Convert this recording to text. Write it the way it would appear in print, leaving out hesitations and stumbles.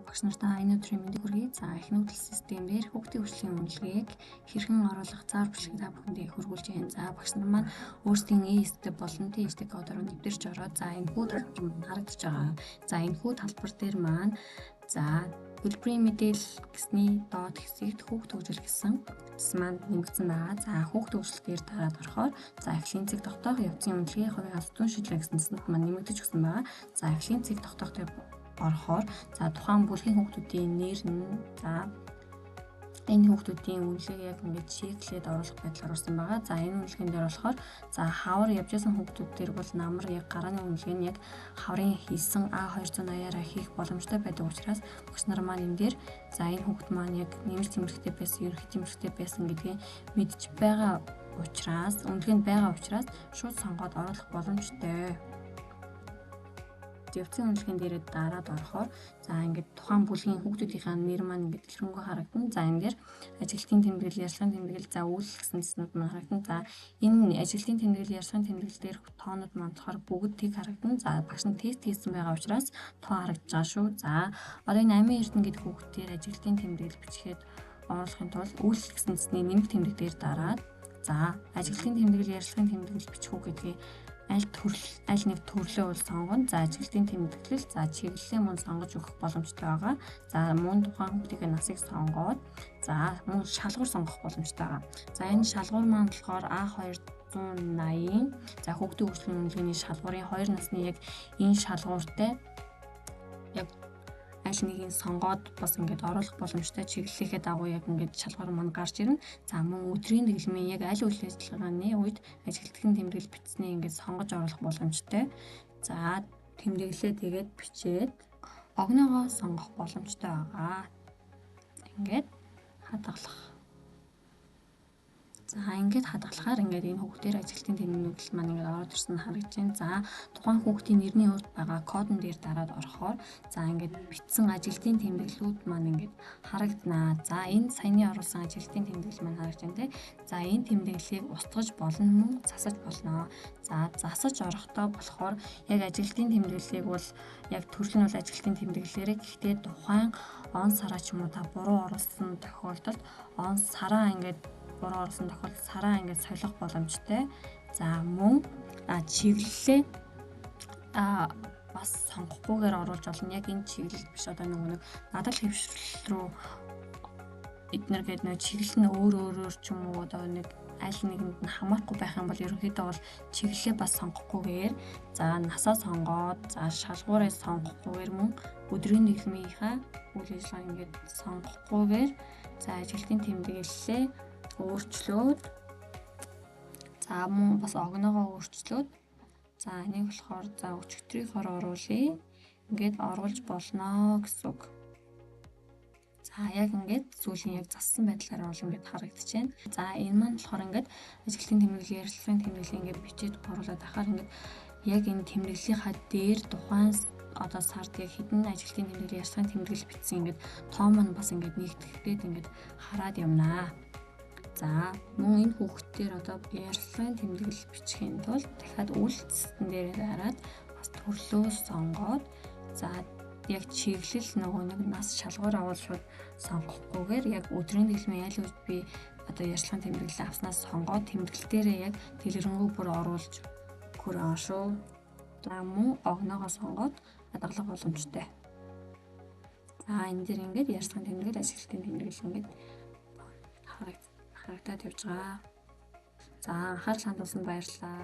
Багш нартаа энэ өдрийн мэндийг хүргэе. За эхнүүд системээр хүүхдийн хөгжлийн үнэлгээг хэрхэн оруулах зар бичлэгийг та бүхэндээ хөргүүлж байна. За багш нар маань өөрсдийн EST болон TST кодоор нэвтэрч ороод за энэ хүү талбар маань харагдаж байгаа. За энэ хүү талбар дээр маань за төлбөрийн мэдээлэл гэсний доод хэсэгт хүүхд хөгжил гэсэн маань нэмэгдсэн байгаа. За хүүхд хөгжил дээр дараад орохоор за эхлэлийн цэг тогтоох явцын үнэлгээ хувийн албан шийдлээ гэсэн цэцэнд маань нэмэгдэж өгсөн байгаа. За эхлэлийн цэг тогтоох дээр орохоор за тухайн бүлгийн хүүхдүүдийн нэр нь за энэ хүүхдүүдийн үнэлгээг яг ингэж шийдлээд оруулах байдлаар орсон байгаа. За энэ үнэлгээнд дээр болохоор за хавар явж байсан хүүхдүүд дээр бол намар яг гарааны үнэлгээ нь яг хаврын хийсэн А280-аараа хийх боломжтой байдаг учраас багш нар маань энэ дээр за энэ хүүхд маань яг нэмэлт тэмдэгтэй байсан, ерөнхий тэмдэгтэй байсан гэдгийг мэдж байгаа учраас үнэлгээнд байгаа учраас шууд сонгоод оруулах боломжтой. Явцын үнэлгээнд дээрээ дараад орохоор за ингээд тухайн бүлгийн хүүхдүүдийнхээ нэр маань ингээд хэрнгөө харагдана. За энэ дээр ажилтны тэмдэглэл, ярилцлагын тэмдэглэл, за үйлс гэсэн цэцнүүд маань харагдана. За энэ ажилтны тэмдэглэл, ярилцлагын тэмдэглэл дээр тоонууд маань болохоор бүгд тийг харагдана. За багш нь тест хийсэн байгаа учраас тоо харагдаж байгаа шүү. За одоо энэ амийн эрдэнэ гэдэг хүүхдээр ажилтны тэмдэглэл бичгээд оруулахын тулд үйлс гэсэн цэцний нэмэлт тэмдэг дээр дараад за ажилтны тэмдэглэл, ярилцлагын тэмдэглэл бичих үү гэдгийг аль нэг төрлөө бол сонгоно. За ажилтны тэмдэглэл, за чиглэлээ мөн сонгож өгөх боломжтой байгаа. За мөн тухайн хүүхдийн насыг сонгоод за мөн шалгуур сонгох боломжтой байгаа. За энэ шалгуур маань болохоор А280 за хүүхдийн хөгжлийн үнэлгээний шалгуурын 2 насны яг энэ шалгууртай яг аль нэгийг сонгоод бас ингээд оруулах боломжтой чиглэлийнхээ дагуу яг ингээд шалгуур маань гарч ирнэ. За мөн өдрийн дэглэмийн яг аль үйл ажиллагааны үед ажилтны тэмдэглэл бичснээ ингээд сонгож оруулах боломжтой. За тэмдэглэлээ тэгээд бичээд огноогоо сонгох боломжтой байгаа. Ингээд хадгалах. За ингээд хадгалахаар ингээд энэ хүүхдээр ажилтны тэмдэглэл маань ингээд ороод ирсэн нь харагдаж байна. За тухайн хүүхдийн нэрний урд байгаа кодон дээр дараад орохоор за ингээд бичсэн ажилтны тэмдэглэлүүд маань ингээд харагданаа. За энэ саяны оруулсан ажилтны тэмдэглэл маань харагдаж байна те. За энэ тэмдэглэлийг устгаж болно мөн засаж болно. За засаж орохдоо болохоор яг ажилтны тэмдэглэлийг бол яг төрөл нь бол ажилтны тэмдэглэлээрээ гэхдээ тухайн он сараа ч юм уу та буруу оруулсан тохиолдолд он сараа ингээд буруу оруулсан тохиолдолд сараа ингээд солих боломжтой. За мөн чиглэлээ бас сонгохгүйгээр оруулж болно. Яг энэ чиглэл биш одоо нэг надад хэвшрэл рүү эднэр гэдэг нэг чиглэл нь өөр ч юм уу одоо нэг аль нэгэнд нь хамаарахгүй байх юм бол ерөнхийдөө бол чиглэлээ бас сонгохгүйгээр за насаа сонгоод за шалгуураа сонгохгүйгээр мөн өдрийн дэглэмийнхаа үйл ажиллагаа ингээд сонгохгүйгээр за ажилтны тэмдэглэлээ өөрчлөөд за мөн бас огноогоо өөрчлөөд за энийг болохоор за өчигдрийн хор оруулъя. Ингээд оруулж болно гэсэн үг. За яг ингээд зүйлийн яг зассан байдлаар бол ингээд харагдаж байна. За энэ маань болохоор ингээд ажилтны тэмдэглэл, ярилцлагын тэмдэглэл ингээд бичиж оруулаад ахаар ингээд яг энэ тэмдэглэлийнхаа дээр тухайн одоо сард яг хэдэн ажилтны тэмдэглэл, ярилцлагын тэмдэглэл бичсэн ингээд тоо маань бас ингээд нэгтгэхэд ингээд хараад явнаа. За мөн энэ хүүхдээр одоо ярилцлагын тэмдэглэл бичихийн тулд дахиад үйлдэлтэн дээр дараад бас төрлөө сонгоод за яг чиглэл нөгөө нэг нас шалгуур авал шууд сонгохгүйгээр яг өдрийн дэглэмийн аль үед би одоо ярилцлагын тэмдэглэл авснаас сонгоод тэмдэглэл дээрээ яг дэлгэрэнгүй бүр оруулж хөрөө шүү. За мөн огноогоо сонгоод хадгалах боломжтой. За энэ дээр ингээд ярилцлагын тэмдэглэл, ажилтны тэмдэглэл ингээд харагдаад явж байгаа. За анхаарал хандуулсанд баярлалаа.